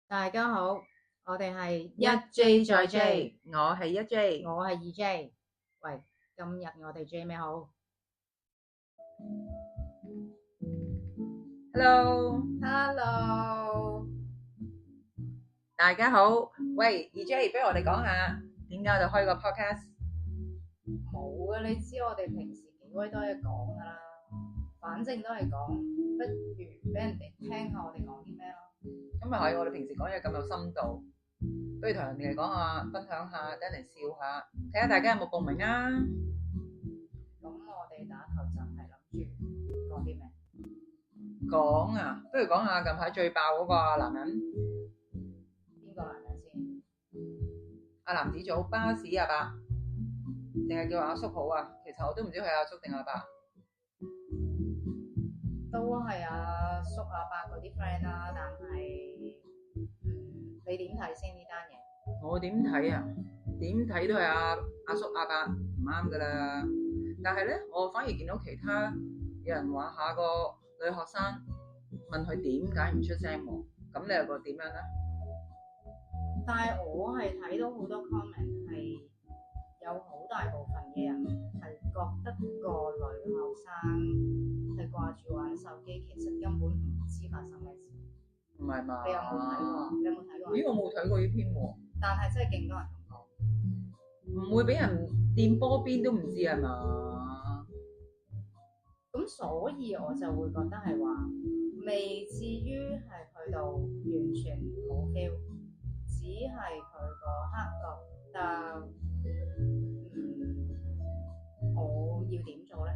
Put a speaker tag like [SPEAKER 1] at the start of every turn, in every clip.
[SPEAKER 1] 大家好，我哋係
[SPEAKER 2] 一 J 再 J，我係一 J。
[SPEAKER 1] 我係二 J。喂，今日我哋 J 咩好
[SPEAKER 2] Hello，
[SPEAKER 1] ？Hello，
[SPEAKER 2] 大家好。喂，二 J，不如我哋講下點解我哋開個 podcast？
[SPEAKER 1] 冇啊！你知我哋平時幾鬼多嘢講噶啦，反正都係講，不如俾人哋聽下我哋講啲咩咯。
[SPEAKER 2] 咁咪係我哋平時講嘢咁有深度，不如同人哋講下，分享下，等人哋笑下，睇下大家有冇共鳴啊？
[SPEAKER 1] 咁我哋打頭陣係諗住講啲咩？
[SPEAKER 2] 講啊，不如講下近排最爆嗰個男人，
[SPEAKER 1] 邊個男人先？
[SPEAKER 2] 阿男子組巴士阿伯，定係叫阿叔好啊？其實我都唔知佢係阿叔定阿伯。
[SPEAKER 1] 都係阿叔阿伯嗰啲 friend 啦，但係你點睇先呢單嘢？
[SPEAKER 2] 我點睇啊？點睇都係阿叔阿伯唔啱噶啦。但係咧，我反而見到其他有人話下個女學生問佢點解唔出聲喎。咁你又覺得點樣咧？
[SPEAKER 1] 但係我係睇到好多 comment 係有好大部分嘅人係覺得個女學生係掛住玩手機，其實根本唔知發生咩事。
[SPEAKER 2] 唔係嘛？
[SPEAKER 1] 你有冇睇過？你有冇睇過？
[SPEAKER 2] 咦，我冇睇過呢篇喎。
[SPEAKER 1] 但係真係勁多人咁講。
[SPEAKER 2] 唔會俾人掂波邊都唔知係嘛？
[SPEAKER 1] 咁所以我就會覺得係話，未至於係去到完全冇 feel，只係佢個刻覺得，我要點做咧？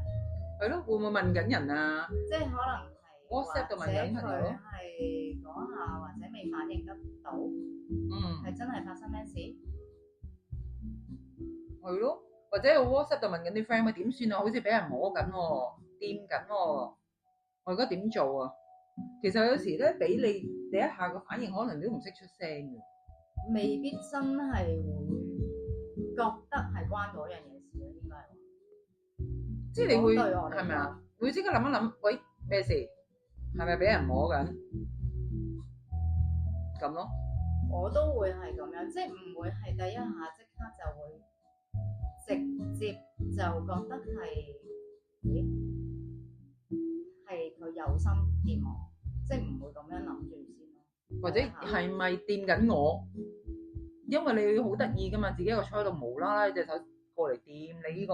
[SPEAKER 2] 係咯，會唔會問緊人啊？
[SPEAKER 1] 即係可能係
[SPEAKER 2] WhatsApp 度問緊朋友
[SPEAKER 1] 佢係嗰下或者未反應得到，係真係發生咩事？
[SPEAKER 2] 係咯，或者喺 WhatsApp 度問緊啲 friend，喂點算啊？好似俾人摸緊喎，掂緊喎，我而家點做啊？其實有時咧，俾你第一下個反應，可能你都唔識出聲嘅。
[SPEAKER 1] 未必真係會覺得係關嗰樣嘢事咯，應該係話。
[SPEAKER 2] 即係你會
[SPEAKER 1] 對我嚟講
[SPEAKER 2] 係咪啊？會即刻諗一諗，喂咩事？係咪俾人摸緊？咁咯。
[SPEAKER 1] 我都會係咁樣，即係唔會係第一下即刻就會直接就覺得係，咦，係佢有心掂我，即係唔會咁樣諗住先咯。
[SPEAKER 2] 或者係咪掂緊我？因為你好得意噶嘛，自己一個坐喺度無啦啦隻手過嚟掂你呢個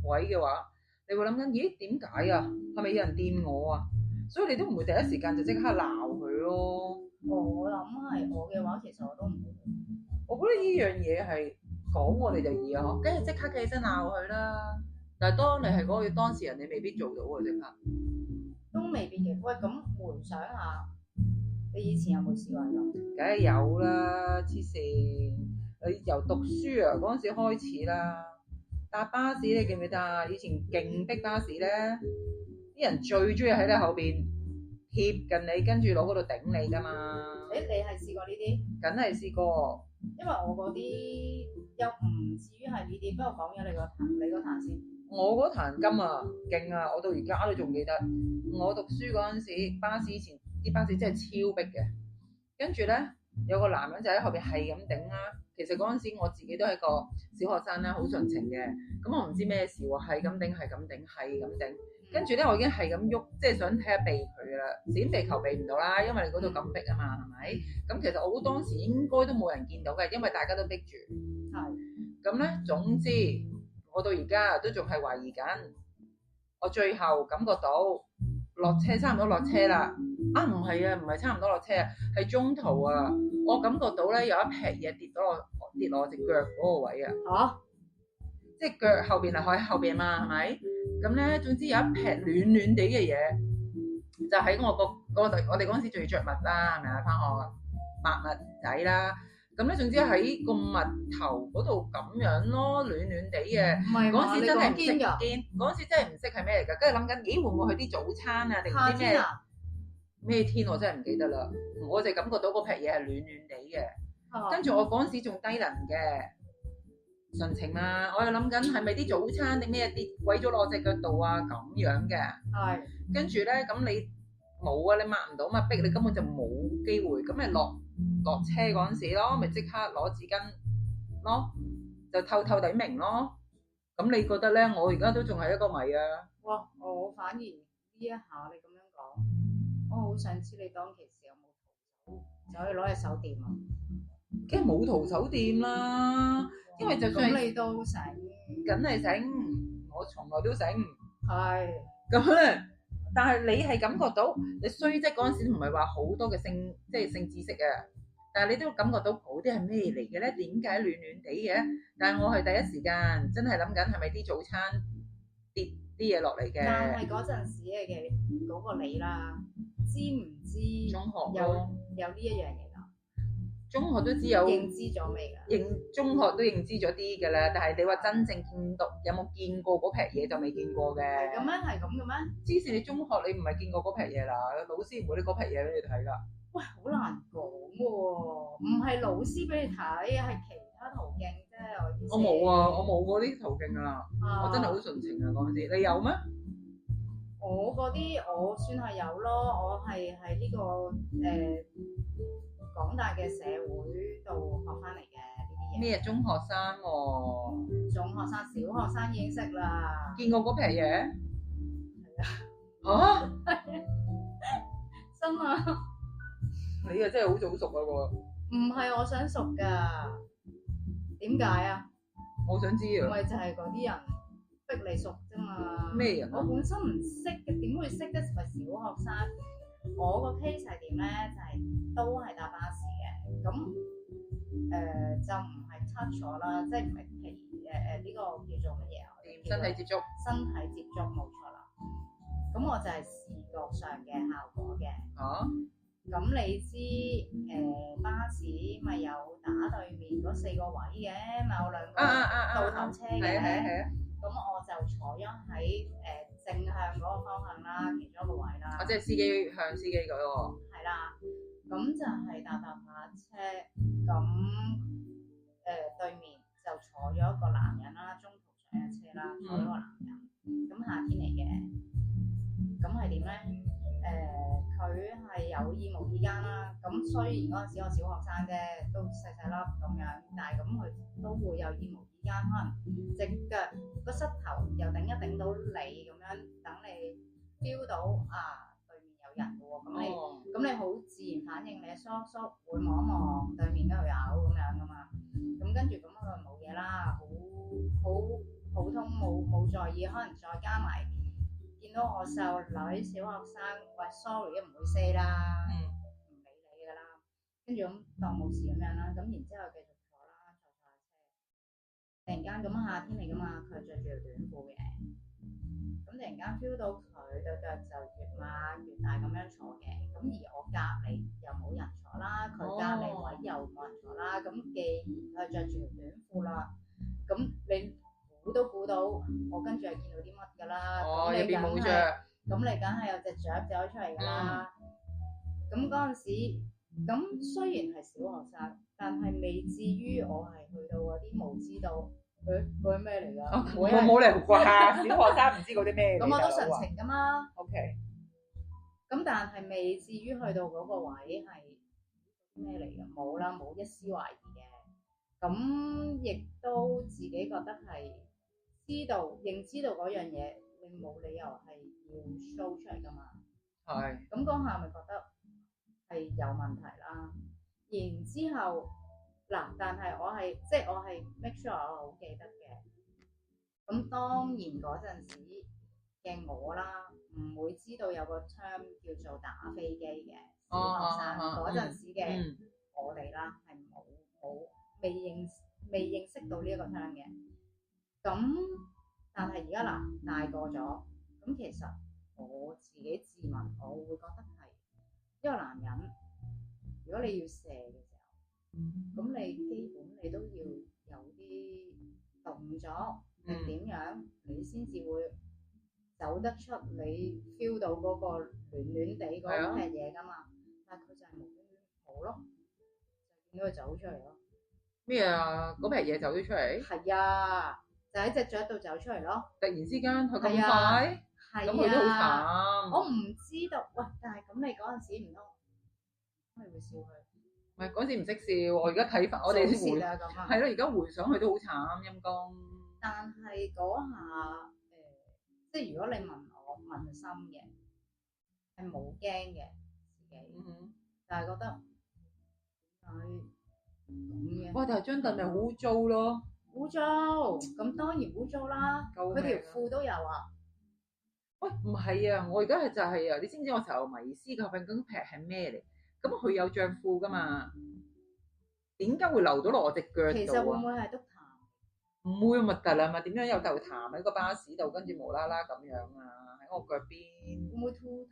[SPEAKER 2] 位嘅話，你會諗緊，咦點解啊？係咪有人掂我啊？所以你都唔會第一時間就即刻鬧佢咯。
[SPEAKER 1] 我諗係我嘅話，其實我都唔會。
[SPEAKER 2] 我覺得呢樣嘢係講我哋就易啊，跟住即刻企起身鬧佢啦。但係當你係嗰個當事人，你未必做到啊，即刻。
[SPEAKER 1] 都未必嘅。喂，咁回想下，你以前有冇試過咁？
[SPEAKER 2] 梗係有啦，黐線！你由讀書啊嗰陣時開始啦，搭巴士你記唔記得啊？以前勁逼巴士咧，啲人最中意喺你後邊貼近你，跟住攞嗰度頂你㗎嘛。
[SPEAKER 1] 你係試過呢啲？
[SPEAKER 2] 梗係試過。
[SPEAKER 1] 因為我嗰啲又唔至於係呢啲，不過講咗你嗰壇先。
[SPEAKER 2] 我嗰壇金啊，勁啊！我到而家都仲記得。我讀書嗰陣時，巴士以前啲巴士真係超逼嘅。跟住咧，有個男人就喺後邊係咁頂啦。其實嗰陣時我自己都係個小學生啦，好純情嘅。咁我唔知咩事喎，係咁頂，係咁頂，係咁頂。跟住咧，我已經係咁喐，即係想睇下避佢啦。閃避球避唔到啦，因為你嗰度咁逼啊嘛，係咪？咁其實我當時應該都冇人見到嘅，因為大家都逼住。
[SPEAKER 1] 係。
[SPEAKER 2] 咁咧，總之我到而家都仲係懷疑緊。我最後感覺到落車差唔多落車啦。啊，唔係啊，唔係差唔多落車啊，係中途啊，我感覺到咧有一劈嘢跌落我隻腳嗰個位啊。
[SPEAKER 1] 嚇！
[SPEAKER 2] 即係腳後邊啊，喺後邊嘛，係咪？咁咧，總之有一劈暖暖地嘅嘢，就喺我哋嗰陣時仲要着襪啦，係咪啊？翻學白襪仔啦。咁咧，總之喺個襪頭嗰度咁樣咯，暖暖地嘅。
[SPEAKER 1] 唔係
[SPEAKER 2] 嗰陣時真係唔識
[SPEAKER 1] 㗎。
[SPEAKER 2] 嗰陣時真係唔識係咩嚟㗎，跟住諗緊，咦會唔會去啲早餐啊定唔知咩？咩天我真係唔記得啦，我就感覺到嗰劈嘢係暖暖地嘅，跟住我嗰陣時仲低能嘅，純情嘛，我又諗緊係咪啲早餐定咩跌毀咗落隻腳度啊咁樣嘅，
[SPEAKER 1] 係。
[SPEAKER 2] 跟住咧咁你冇啊，你抹唔到嘛，逼你根本就冇機會。咁咪落車嗰陣時咯，咪即刻攞紙巾咯，就透透底明咯。咁你覺得咧？我而家都仲係一個謎啊！
[SPEAKER 1] 哇！我反而呢一下你咁樣講，我好想知你當其時有冇逃走，走去攞隻手掂啊！
[SPEAKER 2] 梗係冇徒手掂啦，因為就算
[SPEAKER 1] 咁你都醒，
[SPEAKER 2] 梗係醒，我從來都醒。
[SPEAKER 1] 係
[SPEAKER 2] 咁咧，但係你係感覺到你雖則嗰陣時唔係話好多嘅性知識啊，但係你都感覺到嗰啲係咩嚟嘅咧？點解暖暖地嘅？但係我係第一時間真係諗緊係咪啲早餐跌啲嘢落嚟嘅？
[SPEAKER 1] 但係嗰陣時嘅嗰個你啦，知唔知
[SPEAKER 2] 中學
[SPEAKER 1] 有
[SPEAKER 2] 咯，
[SPEAKER 1] 呢一樣嘢㗎？
[SPEAKER 2] 中學都知有
[SPEAKER 1] 認知咗未㗎？
[SPEAKER 2] 中學都認知咗啲㗎啦，但係你話真正見到有冇見過嗰撇嘢就未見過嘅。
[SPEAKER 1] 係咁咩？係咁嘅咩？
[SPEAKER 2] 之前你中學你唔係見過嗰撇嘢啦，老師唔會拎嗰撇嘢俾你睇㗎。
[SPEAKER 1] 喂，好難講喎，唔係老師俾你睇，係其他途徑啫。我意思。
[SPEAKER 2] 我冇啊，我冇嗰啲途徑㗎啦，
[SPEAKER 1] 啊
[SPEAKER 2] 我真係好純情啊嗰陣時。你有咩？
[SPEAKER 1] 我嗰啲我算係有咯，我係喺呢個港大嘅社會度學翻嚟嘅呢啲嘢。
[SPEAKER 2] 咩中學生喎？
[SPEAKER 1] 中學生、小學生已經識啦。
[SPEAKER 2] 見過嗰撇嘢？
[SPEAKER 1] 係啊。
[SPEAKER 2] 嚇！
[SPEAKER 1] 真啊！
[SPEAKER 2] 你啊真係好早熟啊喎！
[SPEAKER 1] 唔係我想熟㗎，點解啊？
[SPEAKER 2] 我想知啊。
[SPEAKER 1] 咪就係嗰啲人逼你熟啫嘛。
[SPEAKER 2] 咩人啊
[SPEAKER 1] 我本身唔識嘅，點會識得係小學生？我個 case 係點咧？就係、都係搭巴士嘅，咁就唔係 touch 咗啦，即係唔係呢個叫做乜嘢啊？
[SPEAKER 2] 身體接觸。
[SPEAKER 1] 身體接觸冇錯啦。咁我就係視覺上嘅效果嘅。
[SPEAKER 2] 嚇！
[SPEAKER 1] 咁你知巴士咪有打對面嗰4個位嘅，咪有2個倒頭車嘅。
[SPEAKER 2] 係啊！
[SPEAKER 1] 咁我就坐咗喺正向嗰個方向啦，其中一個位啦。
[SPEAKER 2] 即係司機向司機嗰個。
[SPEAKER 1] 係啦，咁就係搭下車，咁對面就坐咗一個男人啦，中途上嘅車啦，坐咗個男人。咁夏天嚟嘅，咁係點咧？佢係有意無意間啦。咁雖然嗰陣時我小學生啫，都細細粒咁樣，但係咁佢都會有意無意間，可能隻腳個膝頭又頂一頂到你咁樣，等你 feel 到啊對面有人喎。咁你好自然反應，你縮會望一望對面嗰度有咁樣噶嘛。咁跟住咁佢冇嘢啦，好普通，冇在意，可能再加埋。見到我細路女小學生，喂 sorry 都唔會 say 啦，唔理你㗎啦，跟住咁當冇事咁樣啦，咁然之後繼續坐啦，坐車，突然間咁夏天嚟㗎嘛，佢係着住條短褲嘅，咁突然間 feel 到佢對腳就越擘越大咁樣坐嘅，咁而我隔離又冇人坐啦，佢隔離位又冇人坐啦，咁既然佢着住條短褲啦，咁你都估到我跟住係見到啲乜㗎啦，咁你梗係，咁你梗係有隻雀走咗出嚟㗎啦。咁嗰陣時，咁雖然係小學生，但係未至於我係去到嗰啲無知道，嗰啲咩嚟㗎？
[SPEAKER 2] 我冇嚟啩，小學生唔知嗰啲咩。
[SPEAKER 1] 咁我都純情㗎嘛。
[SPEAKER 2] OK。
[SPEAKER 1] 咁但係未至於去到嗰個位係咩嚟㗎？冇啦，冇一絲懷疑嘅。咁亦都自己覺得係。認知到嗰樣嘢，你冇理由係要 show 出嚟㗎嘛。係。咁嗰下咪覺得係有問題啦。然之後嗱，但係我係 make sure 我好記得嘅。咁當然嗰陣時嘅我啦，唔會知道有個 term 叫做打飛機嘅小學生。嗰陣時嘅我哋啦，係未認識到呢一個 term 嘅。咁，但係而家嗱大個咗，咁其實我自己自問，我會覺得係一個男人，如果你要射嘅時候，咁你基本你都要有啲動作定點樣，你先至會走得出你 feel 到嗰個暖暖地嗰片嘢㗎嘛。但係佢就係冇咯，就見到佢走出嚟咯。
[SPEAKER 2] 咩啊？嗰片嘢走咗出嚟？
[SPEAKER 1] 係啊。就喺隻雀度走出嚟咯！
[SPEAKER 2] 突然之間佢咁快？
[SPEAKER 1] 係
[SPEAKER 2] 咁佢都好
[SPEAKER 1] 啊，我
[SPEAKER 2] 慘。
[SPEAKER 1] 唔知道。喂，但係咁你嗰陣時唔通你會笑佢？
[SPEAKER 2] 唔係嗰陣時唔識笑，我而家睇翻我哋
[SPEAKER 1] 早
[SPEAKER 2] 回
[SPEAKER 1] 泄啊咁啊！
[SPEAKER 2] 係咯，而家回想佢都好慘陰公。
[SPEAKER 1] 但係嗰下即係如果你問我問心嘅，係冇驚嘅自己，但係覺得佢咁嘅。
[SPEAKER 2] 哇！但係張凳咪好污糟咯，
[SPEAKER 1] 污糟，咁當然污糟啦。
[SPEAKER 2] 救命啊
[SPEAKER 1] 佢條褲都有啊。
[SPEAKER 2] 喂，唔係啊，我而家係就係啊，你知唔知我成日迷思個份嗰劈係咩嚟？咁佢有着褲噶嘛？點解會流到落我隻腳
[SPEAKER 1] 其實會
[SPEAKER 2] 度啊？
[SPEAKER 1] 唔會係督痰？
[SPEAKER 2] 唔會咪得啦嘛？點樣有嚿痰喺個巴士度，跟住無啦啦咁樣啊？喺我腳邊
[SPEAKER 1] 會唔會吐痰？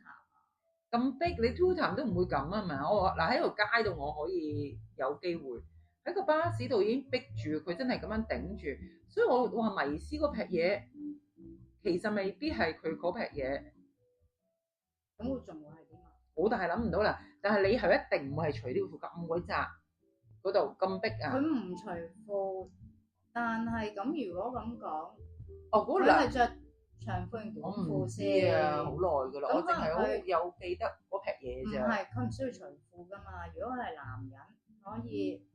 [SPEAKER 2] 咁逼你 two time 都唔會咁啊嘛！我話嗱喺條街度我可以有機會，喺個巴士度已經逼住佢真係咁樣頂住，所以我話迷思嗰劈嘢其實未必係佢嗰劈嘢，
[SPEAKER 1] 咁會仲會係點啊？
[SPEAKER 2] 我但係諗唔到啦。但係你係一定唔會係除呢條褲咁鬼窄嗰度咁逼啊！
[SPEAKER 1] 佢唔除褲，但係咁如果咁講，
[SPEAKER 2] 哦嗰
[SPEAKER 1] 佢係着長褲定
[SPEAKER 2] 我
[SPEAKER 1] 短
[SPEAKER 2] 唔知
[SPEAKER 1] 褲先？
[SPEAKER 2] 啊，好耐噶啦，
[SPEAKER 1] 咁
[SPEAKER 2] 我淨係好
[SPEAKER 1] 可能佢
[SPEAKER 2] 有記得嗰劈嘢
[SPEAKER 1] 唔
[SPEAKER 2] 咋。
[SPEAKER 1] 係，佢唔需要除褲噶嘛。如果佢係男人，可以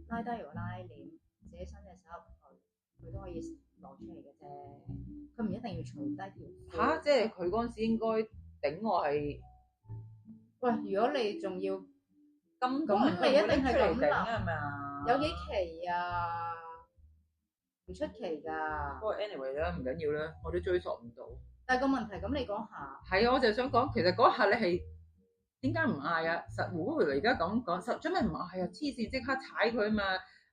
[SPEAKER 1] 拉低個拉鏈，自己伸隻手入去，佢都可以攞出嚟嘅啫。佢唔一定要除低條褲。
[SPEAKER 2] 吓，即係佢嗰陣時應該頂我係。
[SPEAKER 1] 喂，如果你仲要
[SPEAKER 2] 咁
[SPEAKER 1] 咁，你一定係咁
[SPEAKER 2] 頂
[SPEAKER 1] 諗
[SPEAKER 2] 啊嘛？
[SPEAKER 1] 有幾期啊？唔出奇㗎。
[SPEAKER 2] 不過 anyway 啦，唔緊要啦，我都追溯唔到。
[SPEAKER 1] 但係個問題咁，你講下
[SPEAKER 2] 係啊，我就係想講，其實嗰下你係點解唔嗌啊？實胡而家講講實，做咩唔嗌啊？黐線，即刻踩佢啊嘛，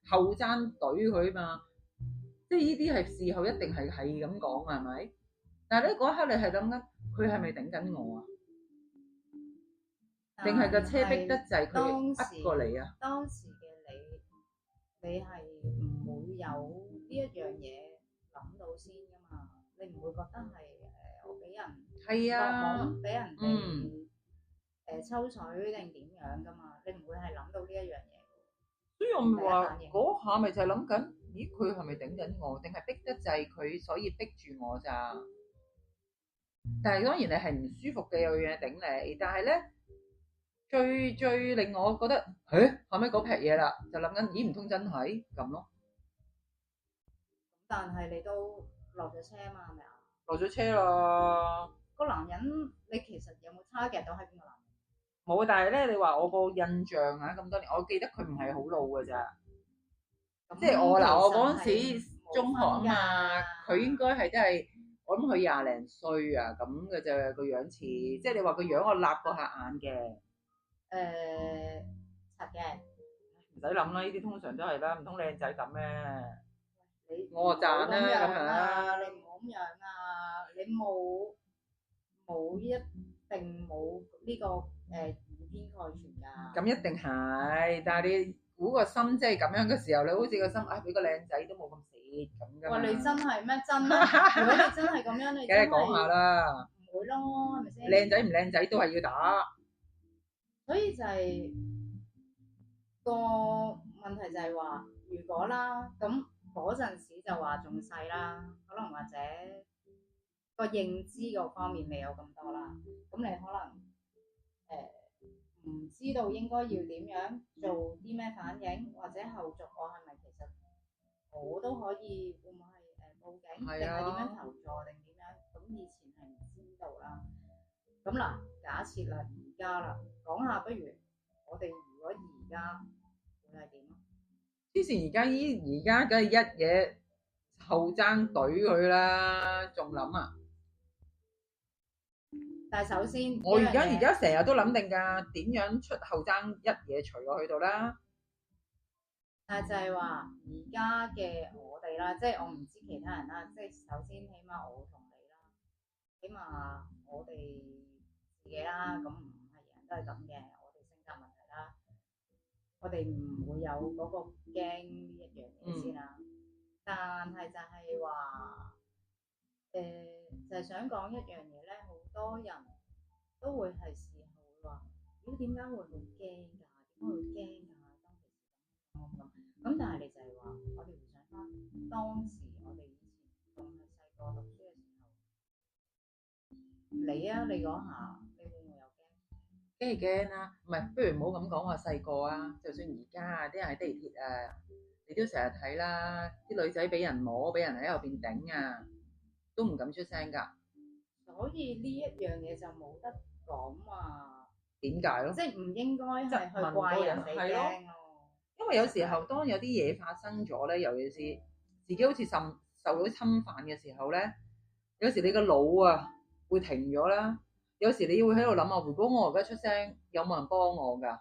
[SPEAKER 2] 後踭懟佢啊嘛，即係呢啲係事後一定係咁講啊，係咪？但係咧嗰一刻你係諗緊，佢係咪頂緊我啊？定係個車逼得滯，佢呃過嚟啊？
[SPEAKER 1] 當時嘅你係唔會有呢一樣嘢諗到先㗎嘛？你唔會覺得係我俾人
[SPEAKER 2] 係啊，
[SPEAKER 1] 俾人哋抽水定點樣㗎嘛？你唔會係諗到呢一樣嘢。
[SPEAKER 2] 所以我咪話嗰下咪就係諗緊，咦佢係咪頂緊我，定係逼得滯佢，所以逼住我咋？但係當然你係唔舒服嘅，有樣嘢頂你，但係咧最令我覺得，後尾嗰劈嘢啦，就諗緊，咦唔通真係咁咯？
[SPEAKER 1] 但係你都落咗車嘛？係咪啊？
[SPEAKER 2] 落咗車啦。
[SPEAKER 1] 個男人你其實有冇 target 到係邊個男人？
[SPEAKER 2] 冇，但係咧，你話我個印象啊，咁多年，我記得佢唔係好老㗎咋，即係我嗰陣時中學啊嘛，佢應該係真係，我諗佢廿零歲啊咁嘅啫，個樣似，即係你話個樣我立過下眼嘅。
[SPEAKER 1] 柒嘅，
[SPEAKER 2] 唔使諗啦，呢啲通常都係啦，唔通靚仔咁咩？
[SPEAKER 1] 你
[SPEAKER 2] 我就讚啦
[SPEAKER 1] 咁樣
[SPEAKER 2] 咁
[SPEAKER 1] 啊！你唔好咁樣啊！你冇一定冇呢個以偏概全㗎。
[SPEAKER 2] 咁一定係，但係你估個心即係咁樣嘅時候，你好似個心俾個靚仔都冇咁蝕咁㗎嘛。
[SPEAKER 1] 喂，你真係咩真啊？如果你真係咁樣，你
[SPEAKER 2] 梗係講下啦。
[SPEAKER 1] 唔會咯，係咪先？
[SPEAKER 2] 靚仔唔靚仔都係要打。
[SPEAKER 1] 所以就係個問題就係話，如果啦，咁嗰陣時就話仲細啦，可能或者個認知嗰方面未有咁多啦，咁你可能唔知道應該要點樣做啲咩反應，或者後續我係咪其實我都可以會唔會係報警，定係點樣求助定點樣？咁以前係唔知道啦。咁嗱，假設啦，而家啦，講下不如我哋如果而家會係點啊？
[SPEAKER 2] 之前而家梗係一嘢後爭懟佢啦，仲諗啊！
[SPEAKER 1] 但係首先，
[SPEAKER 2] 我而家成日都諗定㗎，點樣出後爭一嘢除落去度啦。
[SPEAKER 1] 但係就係話而家嘅我哋啦，即係我唔知其他人啦，即係首先起碼我同你啦，起碼我哋自己啦，咁唔係人人都係咁嘅，我哋性格問題啦，我哋唔會有嗰個驚呢一樣嘢先啦。但係就係話就係想講一樣嘢咧，好多人都會係事後話，咦點解會好驚㗎？點解會驚㗎？當其時咁，但係你就係話，我哋回想翻當時我哋以前仲係細個讀書嘅時候，你啊，你嗰下你會唔會有驚？
[SPEAKER 2] 梗係驚啦，唔係不如唔好咁講話細個啊，就算而家啊，啲人喺地鐵啊，你都成日睇啦，啲女仔俾人摸，俾人喺後邊頂啊，都唔敢出聲㗎。
[SPEAKER 1] 所以呢一樣嘢就冇得講話，
[SPEAKER 2] 點解咯？
[SPEAKER 1] 即係唔應該係
[SPEAKER 2] 質問
[SPEAKER 1] 去怪人哋
[SPEAKER 2] 係咯
[SPEAKER 1] 驚咯。
[SPEAKER 2] 因為有時候當有啲嘢發生咗咧，尤其是自己好似受到侵犯嘅時候咧，有時你個腦啊會停咗啦。有時你會喺度諗啊，如果我而家出聲，有冇人幫我㗎？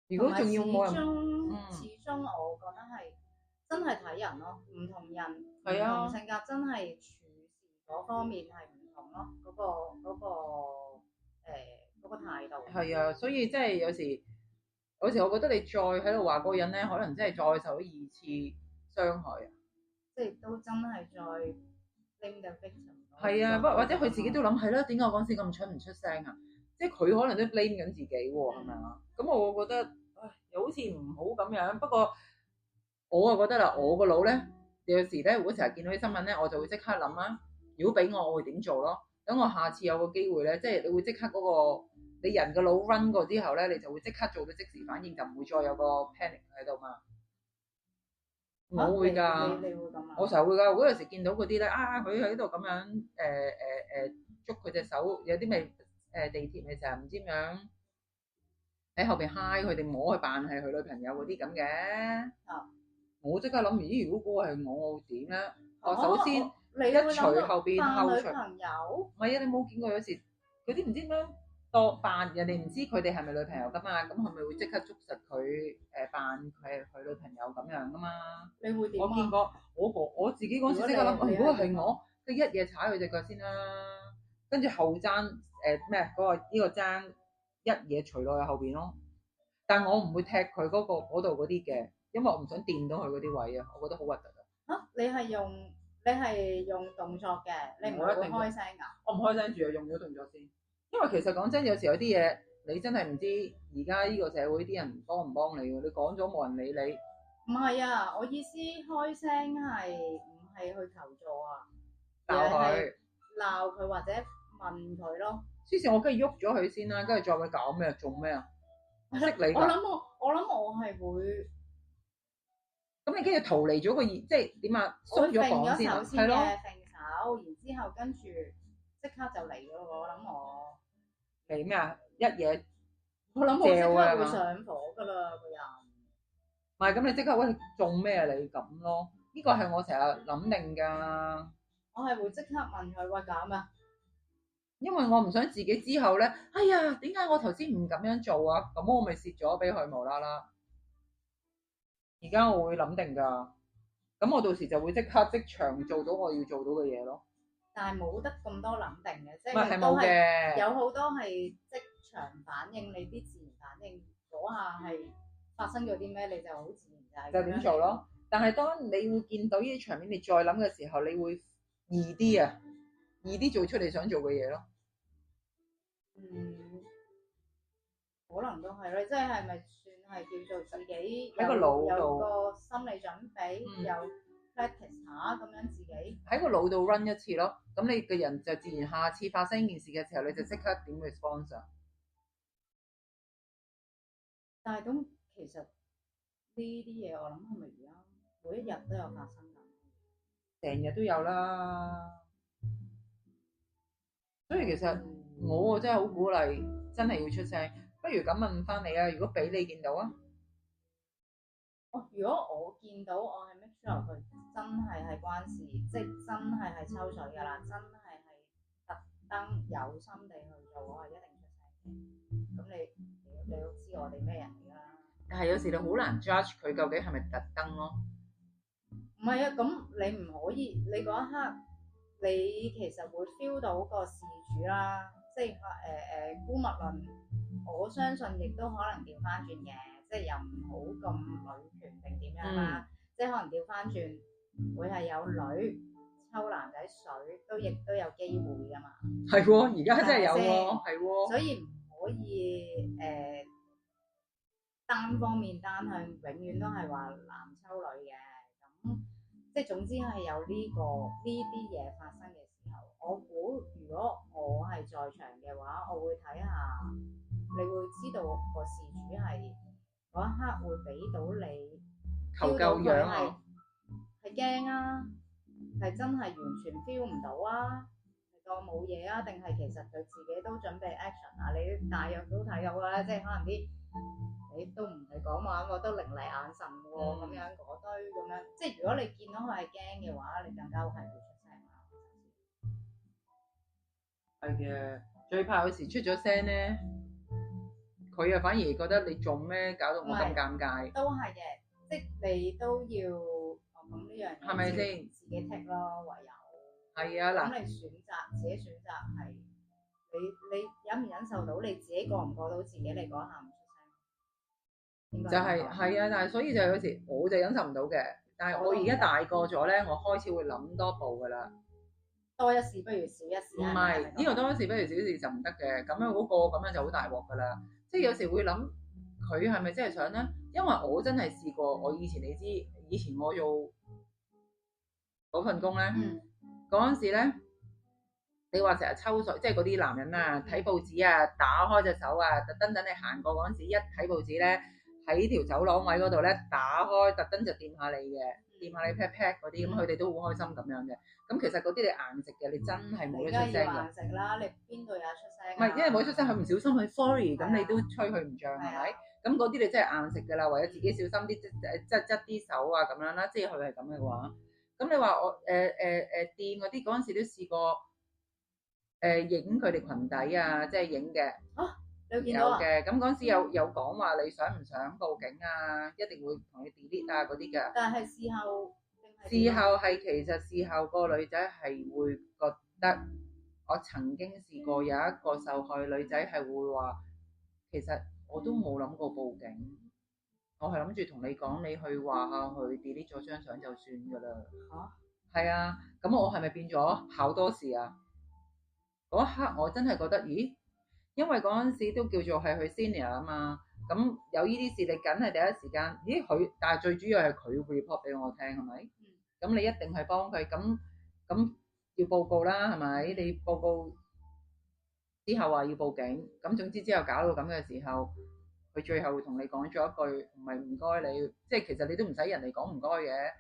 [SPEAKER 2] 如果仲要冇人，
[SPEAKER 1] 始終我覺得係真係睇人咯，唔同人
[SPEAKER 2] 係啊
[SPEAKER 1] 唔同性格真係處事嗰方面係唔同咯，嗰個態度。
[SPEAKER 2] 係啊，所以即係有時我覺得你再喺度話嗰個人咧，可能真係再受咗二次傷害啊。
[SPEAKER 1] 即係都真係再 blame the victim。
[SPEAKER 2] 係啊，或者佢自己都諗係啦，點解我嗰陣時咁蠢唔出聲啊？即係佢可能都 blame 緊自己喎，係咪啊？咁我覺得，唉，又好似唔好咁樣。不過我啊覺得啦，我個腦咧有時咧，如果成日見到啲新聞咧，我就會即刻諗啦。如果俾我會點做咯？等我下次有個機會咧，即係你會即刻嗰個你人個腦 run 過之後咧，你就會即刻做到即時反應，就唔會再有個 panic 喺度嘛。我會㗎，
[SPEAKER 1] 你會咁啊？
[SPEAKER 2] 我成日會㗎。如果有時見到嗰啲咧，佢喺度咁樣捉佢隻手，有啲咪地鐵咪成日唔知點樣喺後邊嗨佢哋摸佢扮係佢女朋友嗰啲咁嘅。我即刻諗，咦？如果嗰個係我，我會點咧？我首先一除後邊後除，
[SPEAKER 1] 朋友
[SPEAKER 2] 唔係啊！你冇見過有時嗰啲唔知點樣當扮人哋唔知佢哋係咪女朋友㗎嘛？咁係咪會即刻捉實佢扮佢係佢女朋友咁樣㗎嘛？
[SPEAKER 1] 你會點啊？
[SPEAKER 2] 我見過我自己嗰時即刻諗，如果係我，佢一嘢踩佢隻腳先啦，跟住後踭咩嗰個呢個踭一嘢除落去後邊咯。但我唔會踢佢嗰度嗰啲嘅，因為我唔想掂到佢嗰啲位啊，我覺得好核突啊！
[SPEAKER 1] 你係用動作嘅，你唔會開聲㗎？
[SPEAKER 2] 我唔開聲住啊，用咗動作先。因為其實講真，有時有啲嘢你真係唔知而家呢個社會啲人幫唔幫你喎，你講咗冇人理你。
[SPEAKER 1] 唔係啊，我意思開聲係唔係去求助啊？
[SPEAKER 2] 鬧佢，
[SPEAKER 1] 鬧佢或者問佢咯。
[SPEAKER 2] 之前我梗係喐咗佢先啦，跟住再會搞咩做咩啊？識你㗎？
[SPEAKER 1] 我諗我係會。
[SPEAKER 2] 咁你跟住逃離咗個即係點啊？鬆咗綁先，係咯。
[SPEAKER 1] 揈手，然之後跟住即刻就嚟咯。我諗我
[SPEAKER 2] 嚟咩啊？一嘢，
[SPEAKER 1] 我諗我即刻會上火㗎啦個人。
[SPEAKER 2] 唔係咁，你即刻喂做咩啊？你咁咯？呢個係我成日諗定㗎。
[SPEAKER 1] 我係會即刻問佢喂咁啊，
[SPEAKER 2] 因為我唔想自己之後咧，哎呀，點解我頭先唔咁樣做啊？咁我咪蝕咗俾佢無啦啦。而家我會諗定㗎，咁我到時就會即刻即場做到我要做到嘅嘢咯。
[SPEAKER 1] 但係冇得咁多諗定嘅，即
[SPEAKER 2] 係冇嘅，
[SPEAKER 1] 有好多係即場反應，你啲自然反應嗰下係發生咗啲咩，你就好自然
[SPEAKER 2] 就點做咯。但係當你會見到呢啲場面，你再諗嘅時候，你會易啲啊，易啲做出你想做嘅嘢咯。
[SPEAKER 1] 可能都係咯，即係咪算係叫做自己
[SPEAKER 2] 喺個腦度
[SPEAKER 1] 有個心理準備，有 practice 下咁樣自己
[SPEAKER 2] 喺個腦度 run 一次咯。咁你嘅人就自然下次發生呢件事嘅時候，你就即刻點 response 啊。
[SPEAKER 1] 但係咁其實呢啲嘢我諗係咪而家每一日都有發生緊？
[SPEAKER 2] 成日都有啦。所以其實我真係好鼓勵，真係要出聲。不如咁問翻你啊，如果俾你見到啊？
[SPEAKER 1] 如果我見到我係 make sure 佢真係關事，即係真係抽水㗎啦，真係特登有心地去做，我係一定出聲嘅。咁你都知我哋咩人嚟㗎啦？
[SPEAKER 2] 但係有時你好難 judge 佢究竟係咪特登咯？
[SPEAKER 1] 唔係啊，咁你唔可以，你嗰一刻你其實會 feel 到個事主啦，即係姑勿論，我相信亦都可能調翻轉嘅，即係又唔好咁女權定點樣啦，即係可能調翻轉會係有女抽男仔水，亦都有機會噶嘛。
[SPEAKER 2] 係喎，而家真係有喎，係喎。
[SPEAKER 1] 所以唔可以單方面單向，永遠都係話男抽女嘅。咁即係總之係有呢啲嘢發生嘅時候，我估如如果我係在場嘅話，我會睇下，你會知道個事主係嗰一刻會俾到你
[SPEAKER 2] 求救樣啊，
[SPEAKER 1] 係驚啊，係真係完全 feel 唔到啊，係當冇嘢啊，定係其實佢自己都準備 action 啊？你大約都睇到啦，即係可能啲你都唔係講話，我都凌厲眼神喎，咁樣嗰堆咁樣，即係如果你見到佢係驚嘅話，你更加係會出聲啦。
[SPEAKER 2] 係嘅，最怕有時出咗聲咧，佢又反而覺得你做咩搞到我咁尷尬。
[SPEAKER 1] 都係嘅，即係你都要咁呢樣嘢，
[SPEAKER 2] 係咪先？
[SPEAKER 1] 自己剔咯，唯有。
[SPEAKER 2] 係啊，嗱，
[SPEAKER 1] 咁你自己選擇係你忍唔忍受到你自己過唔過到自己，你嗰下唔出聲。
[SPEAKER 2] 就係啊，但係所以就有時我就忍受唔到嘅，但係我而家大個咗咧，我開始會諗多步噶啦。
[SPEAKER 1] 多一事不如少一事。
[SPEAKER 2] 唔係呢個多一事不如少一事就唔得嘅，咁樣嗰個咁樣就好大鑊噶啦。即係有時會諗佢係咪真係想咧？因為我真係試過，我以前你知，以前我做嗰份工咧，嗰陣時咧，你話成日抽水，即係嗰啲男人啊，睇報紙啊，打開隻手啊，特登等你行過嗰陣時，一睇報紙咧，喺條走廊位嗰度咧，打開，特登就掂下你嘅，掂下你 pat pat 嗰啲，咁佢哋都好開心咁樣嘅。咁其實嗰啲你硬食嘅，你真係冇得出聲嘅。
[SPEAKER 1] 硬食啦，你邊度有出聲？
[SPEAKER 2] 唔係，因為冇出聲，佢唔小心，佢 sorry，咁你都吹佢唔脹，係咪？咁嗰啲你真係硬食㗎啦，為咗自己小心啲，側啲手啊咁樣啦。即係佢係咁嘅話，咁你話我掂嗰啲嗰陣時都試過影佢哋裙底啊，即係影嘅。
[SPEAKER 1] 你見到啊？
[SPEAKER 2] 有嘅，咁嗰陣時有講話你想唔想報警啊？一定會同你 delete 啊嗰啲㗎。
[SPEAKER 1] 但係事後
[SPEAKER 2] 其實事後個女仔係會覺得，我曾經試過有一個受害女仔係會話，其實我都冇諗過報警，我係諗住同你講，你去話下佢 delete 咗張相就算㗎啦。嚇？係啊，咁我係咪變咗考多事啊？嗰一刻我真係覺得，咦？因為嗰陣時都叫做係佢 senior 啊嘛，咁有呢啲事你梗係第一時間，咦佢，但係最主要係佢 report 俾我聽係咪？咁你一定係幫佢，咁要報告啦係咪？你報告之後話要報警，咁總之之後搞到咁嘅時候，佢最後同你講咗一句，唔係唔該你，即係其實你都唔使人哋講唔該嘅，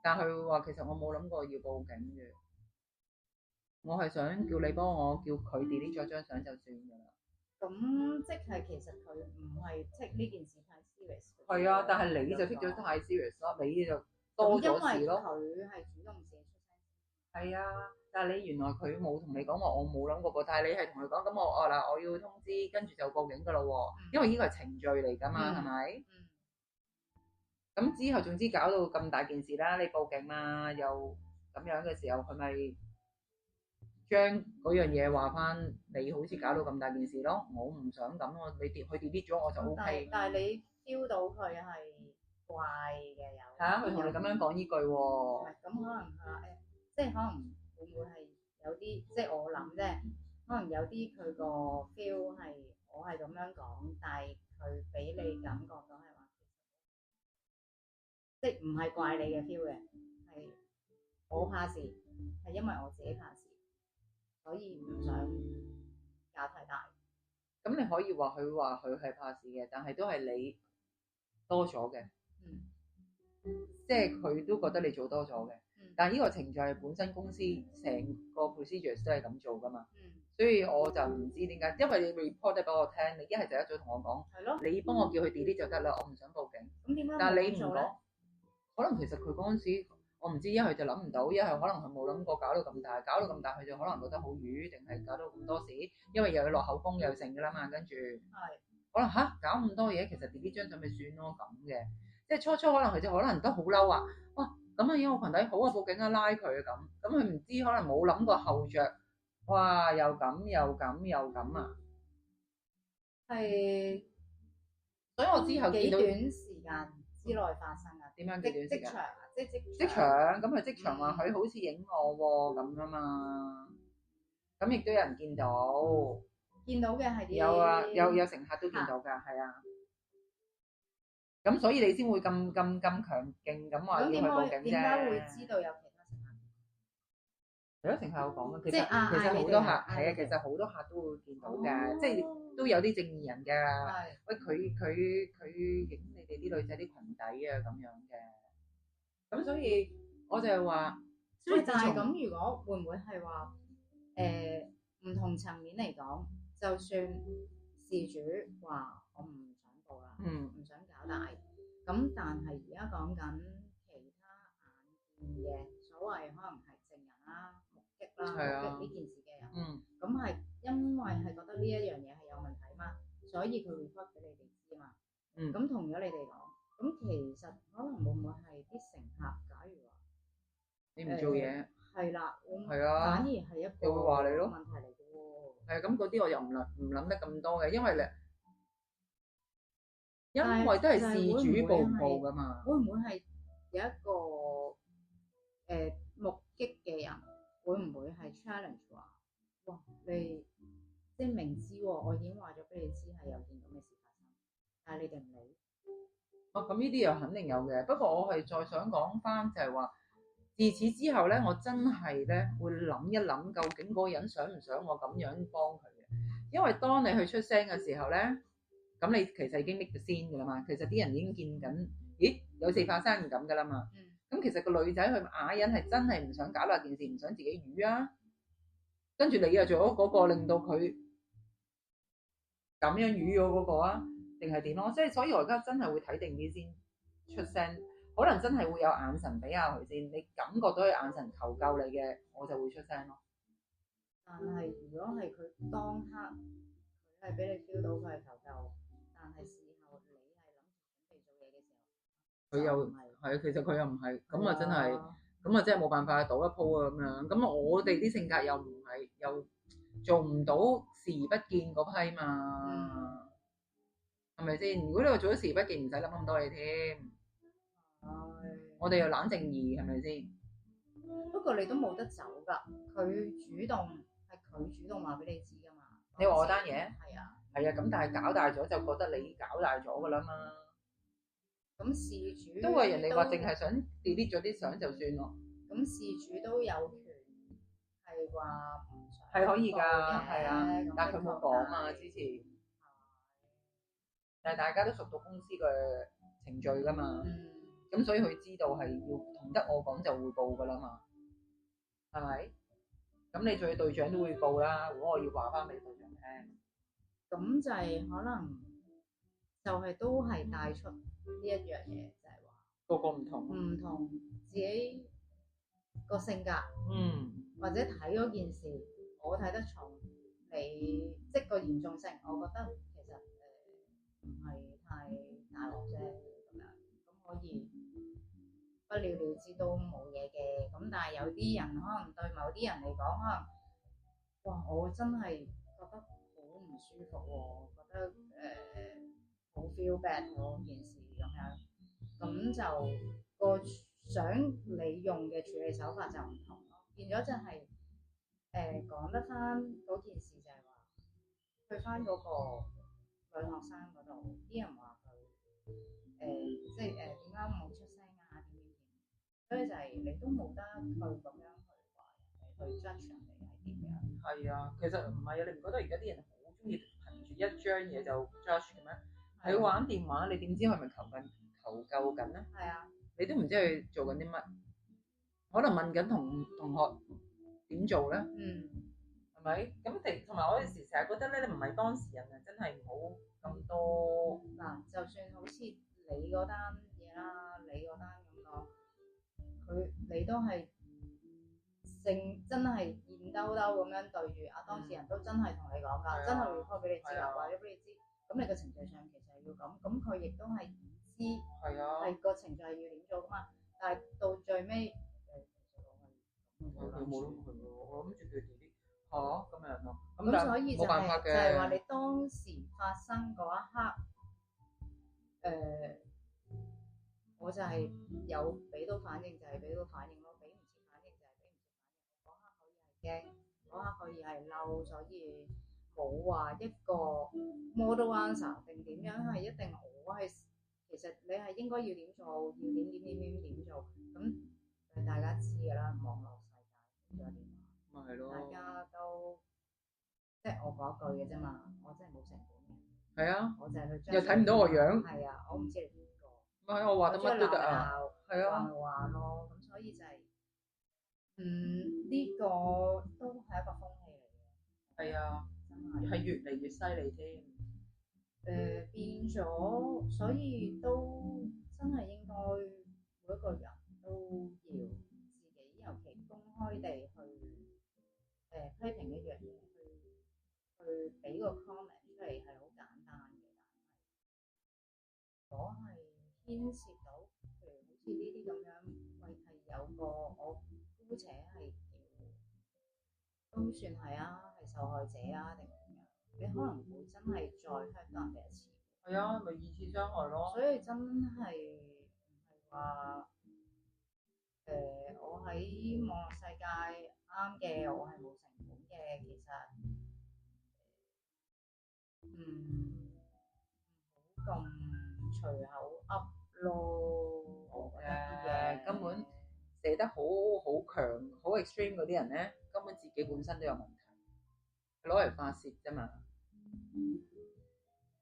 [SPEAKER 2] 但係佢話其實我冇諗過要報警嘅，我係想叫你幫我叫佢 delete 咗張相就算㗎啦。
[SPEAKER 1] 咁即係其實佢唔係 take 呢件事太 serious。
[SPEAKER 2] 係啊，但係你就 take 咗太 serious 咯，你就多咗事咯。
[SPEAKER 1] 佢係主動自己出聲。
[SPEAKER 2] 係啊，但係你原來佢冇同你講話，我冇諗過噃。但係你係同佢講，咁我嗱我要通知，跟住就報警㗎咯喎。因為呢個係程序嚟㗎嘛，係咪？咁之後總之搞到咁大件事啦，你報警啦，又咁樣嘅時候，佢咪將嗰樣嘢話翻你，好似搞到咁大件事咯。我唔想咁，佢 delete 咗我就 OK。
[SPEAKER 1] 但係你 feel 到佢係怪嘅有。
[SPEAKER 2] 係啊，佢同你咁樣講呢句喎。
[SPEAKER 1] 咁可能即係可能會唔會係有啲，即係我諗啫，可能有啲佢個 feel 係我係咁樣講，但係佢俾你感覺到係話，即係唔係怪你嘅 feel 嘅，係我怕事，係因為我自己怕事，所以唔想搞太大。
[SPEAKER 2] 咁你可以話佢係怕事嘅，但係都係你多咗嘅，即係佢都覺得你做多咗嘅。但係呢個程序係本身公司成個 procedures 都係咁做噶嘛，所以我就唔知點解，因為你 report 得俾我聽，你一係就一早同我講，係咯，你幫我叫佢 delete 就得啦，我唔想報警。
[SPEAKER 1] 咁點解？
[SPEAKER 2] 但係你唔講，可能其實佢嗰陣時，我唔知，一係就諗唔到，一係可能佢冇諗過搞到咁大，搞到咁大佢就可能覺得好瘀，定係搞到咁多事，因為又要落口供又成㗎啦嘛，跟住可能搞咁多嘢，其實 delete 張相咪算咯咁嘅，即係初可能佢就可能都好嬲啊，哇！咁啊，因為我裙底好啊，報警啊，拉佢啊咁，佢唔知可能冇諗過後着，哇！又咁又咁又咁啊，係，所以我之後見到
[SPEAKER 1] 幾短時間之內發生啊？
[SPEAKER 2] 點樣幾短時間？
[SPEAKER 1] 即場，
[SPEAKER 2] 咁佢即場話佢好似影我喎咁啊嘛，咁亦都有人見到嘅係啲有啊，有乘客都見到㗎，係啊。咁所以你先會咁強勁咁話要去報警啫。
[SPEAKER 1] 點解會知道有其他乘客？
[SPEAKER 2] 有啲乘客有講嘅，其
[SPEAKER 1] 即係
[SPEAKER 2] 實好多客係啊，其
[SPEAKER 1] 實
[SPEAKER 2] 實好多客都會見到嘅，即係都有啲正義人㗎。
[SPEAKER 1] 係
[SPEAKER 2] 喂，佢影你哋啲女仔啲裙底啊咁樣嘅，咁所以我就係話，所以
[SPEAKER 1] 喂，但係
[SPEAKER 2] 自從
[SPEAKER 1] 咁，如果會唔會係話唔同層面嚟講，就算事主話我唔想報啦，唔想搞大，咁但係而家講緊其他眼見嘅所謂可能係證人啦、目擊啦、
[SPEAKER 2] 係啊
[SPEAKER 1] 目擊呢件事嘅人，
[SPEAKER 2] 嗯
[SPEAKER 1] 咁係因為係覺得呢一樣嘢係有問題嘛，所以佢 report 俾你哋知啊嘛。咁同咗你哋講，咁其實可能會唔會係啲乘客，假如話
[SPEAKER 2] 你唔做嘢，
[SPEAKER 1] 係啦，
[SPEAKER 2] 係啊，
[SPEAKER 1] 反而係一個
[SPEAKER 2] 又會話你咯
[SPEAKER 1] 問題嚟嘅喎。
[SPEAKER 2] 係咁嗰啲我又唔諗得咁多嘅，因為都係事主報唔報㗎嘛。
[SPEAKER 1] 會唔會係有一個目擊嘅人，會唔會係 challenge 話，哇你即係明知喎，我已經話咗俾你知係有件咁嘅事發生，但係你哋唔理。
[SPEAKER 2] 咁呢啲又肯定有嘅，不過我係再想講翻就係話，自此之後咧，我真係咧會諗一諗，究竟嗰個人想唔想我咁樣幫佢嘅？因為當你去出聲嘅時候咧，咁你其實已經 make 咗先㗎啦嘛，其實啲人已經見緊，咦有事發生咁㗎啦嘛。咁其實個女仔去啞忍係真係唔想搞大件事，唔想自己瘀啊，跟住你又做咗嗰個令到佢咁樣瘀咗嗰個啊？定係點咯？即係所以我而家真係會睇定啲先出聲，可能真係會有眼神俾下佢先，你感覺到佢眼神求救你嘅，我就會出聲咯。
[SPEAKER 1] 但係如果係佢當刻佢係俾你 feel 到佢係求救，但係事後你係諗住準備做嘢嘅時候，
[SPEAKER 2] 佢又係啊，其實佢又唔係，咁啊真係，咁啊真係冇辦法賭一鋪啊咁樣。咁我哋啲性格又唔係，又做唔到視而不見嗰批嘛。係咪先？如果你話做咗視而不見，唔使諗咁多嘢添。我哋又冷靜兒，係咪先？
[SPEAKER 1] 不過你都冇得走㗎，佢主動係佢主動話俾你知㗎嘛。
[SPEAKER 2] 你話我單嘢？
[SPEAKER 1] 係啊。
[SPEAKER 2] 係啊，咁但係搞大咗就覺得你搞大咗㗎啦嘛。
[SPEAKER 1] 咁事主
[SPEAKER 2] 都話人哋話淨係想 delete 咗啲相就算咯。
[SPEAKER 1] 咁事主都有權係話唔想
[SPEAKER 2] 係可以㗎，
[SPEAKER 1] 嘅
[SPEAKER 2] 係啊，但係佢冇講啊之前。但係大家都熟讀公司嘅程序㗎嘛，咁所以佢知道係要同得我講就會報㗎啦嘛，係咪？咁你做隊長都會報啦。如果我要話翻俾隊長聽，
[SPEAKER 1] 咁就係可能就係都係帶出呢一樣嘢，就係話
[SPEAKER 2] 個個唔同，
[SPEAKER 1] 唔同自己個性格，或者睇嗰件事，我睇得重你，即係個嚴重性，我覺得其實唔係太大鑊啫，咁樣咁可以不了了之都冇嘢嘅。咁但係有啲人可能對某啲人嚟講，可能哇，我真係覺得好唔舒服喎，覺得好 feel bad 嗰件事咁樣，咁就個想你用嘅處理手法就唔同咯，變咗就係講得翻嗰件事就係話，去翻嗰個女學生嗰度，啲人話佢即係點解冇出聲啊？點點點，所以就係你都冇得去咁樣去話人哋去 judge 人哋係點樣。
[SPEAKER 2] 係啊，其實唔係啊，你唔覺得而家啲人好中意憑住一張嘢就 judge 嘅咩？係玩電話，你點知佢係咪求救緊咧？
[SPEAKER 1] 係啊，
[SPEAKER 2] 你都唔知佢做緊啲乜，可能問緊同學點做咧？係咪？咁同埋我有時成日覺得咧，你唔係當事人啊，真係唔好咁多。
[SPEAKER 1] 嗱，就算好似你嗰單嘢啦，你嗰單咁講，你都係真係現兜兜咁樣對住當事人，都真係同你講㗎，真係 report 俾你知啦，話咗俾你知。咁你個程序上其實係要咁佢亦都係知係個程序係要點做㗎嘛。但係到最尾
[SPEAKER 2] 佢冇咯，我諗住佢哋啲咁樣咯。
[SPEAKER 1] 咁所以就
[SPEAKER 2] 冇辦法嘅，
[SPEAKER 1] 就係話你當時發生嗰一刻，我就係有俾到反應就係俾到反應咯，俾唔切反應就係俾唔切反應。嗰刻可以係驚，嗰刻可以係嬲，所以冇話一個 model answer 定點樣係一定我係其實你係應該要點做，要點做，咁大家知㗎啦，網絡世界變咗點。
[SPEAKER 2] 咪係咯，
[SPEAKER 1] 大家都即係我講一句嘅啫嘛，我真係冇成本嘅。
[SPEAKER 2] 係啊，
[SPEAKER 1] 我就係去將
[SPEAKER 2] 又睇唔到我樣，
[SPEAKER 1] 係啊，我唔知你邊個，
[SPEAKER 2] 咪我話得乜都得啊，係啊，
[SPEAKER 1] 話咪話咯，咁所以就係呢個都係一個風氣嚟嘅，
[SPEAKER 2] 係啊，
[SPEAKER 1] 真係
[SPEAKER 2] 係越嚟越犀利添。
[SPEAKER 1] 變咗，所以都真係應該每一個人都要自己，尤其公開地去批評一樣嘢，去俾個 comment 出嚟係好簡單嘅，但係如果係牽涉到譬如好似呢啲咁樣，喂係有個我姑且係都算係啊，係受害者啊定點樣，你可能會真係再 hurt 到人哋一次。
[SPEAKER 2] 係啊，咪二次傷害咯。
[SPEAKER 1] 所以真係唔係話我喺網絡世界啱嘅，我係冇成本嘅，其實唔好咁隨口噏咯，我覺得啲嘢
[SPEAKER 2] 根本寫得好強、好 extreme 嗰啲人咧，根本自己本身都有問題，攞嚟發泄啫嘛，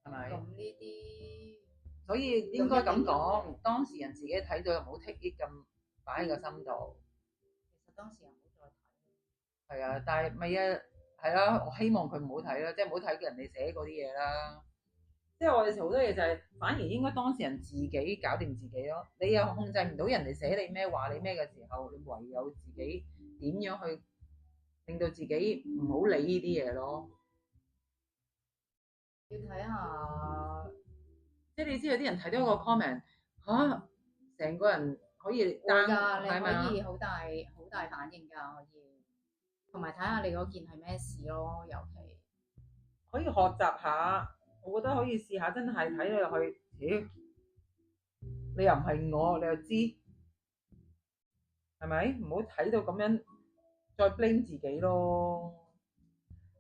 [SPEAKER 2] 係咪？
[SPEAKER 1] 咁呢啲，
[SPEAKER 2] 所以應該咁講，當事人自己睇到又唔好 take it 咁擺喺個心度。
[SPEAKER 1] 其實當事人唔好再睇。
[SPEAKER 2] 係啊，但係咪啊？係啦，我希望佢唔好睇啦，即係唔好睇人哋寫嗰啲嘢啦。即係我有時好多嘢就係，反而應該當事人自己搞掂自己咯。你又控制唔到人哋寫你咩話你咩嘅時候，你唯有自己點樣去令到自己唔好理呢啲嘢咯。
[SPEAKER 1] 要睇下，
[SPEAKER 2] 即係你知有啲人睇到個 comment 嚇，成個人可以
[SPEAKER 1] 會㗎，你
[SPEAKER 2] 係嘛？
[SPEAKER 1] 可以好大反應㗎，可以。同埋睇下你嗰件係咩事咯，尤其
[SPEAKER 2] 可以學習下，我覺得可以試下，真係睇到落去，屌，你又唔係我，你又知，係咪？唔好睇到咁樣，再 blame 自己咯。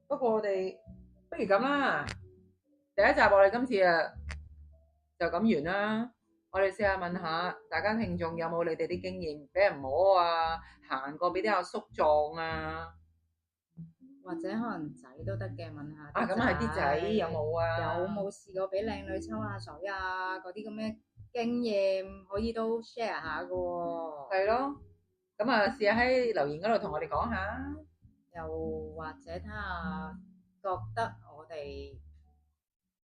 [SPEAKER 2] 不過我哋不如咁啦，第一集我哋今次就咁完啦。我哋試下問下大家聽眾有冇你哋啲經驗，俾人摸啊，行過俾啲阿叔撞啊。
[SPEAKER 1] 或者可能仔都得嘅，問下
[SPEAKER 2] 啊，咁係啲仔有冇啊？
[SPEAKER 1] 有冇試過俾靚女抽下水啊？嗰啲咁嘅經驗可以都 share 下嘅喎。
[SPEAKER 2] 係咯，咁啊試下喺留言嗰度同我哋講下。
[SPEAKER 1] 又或者睇下覺得我哋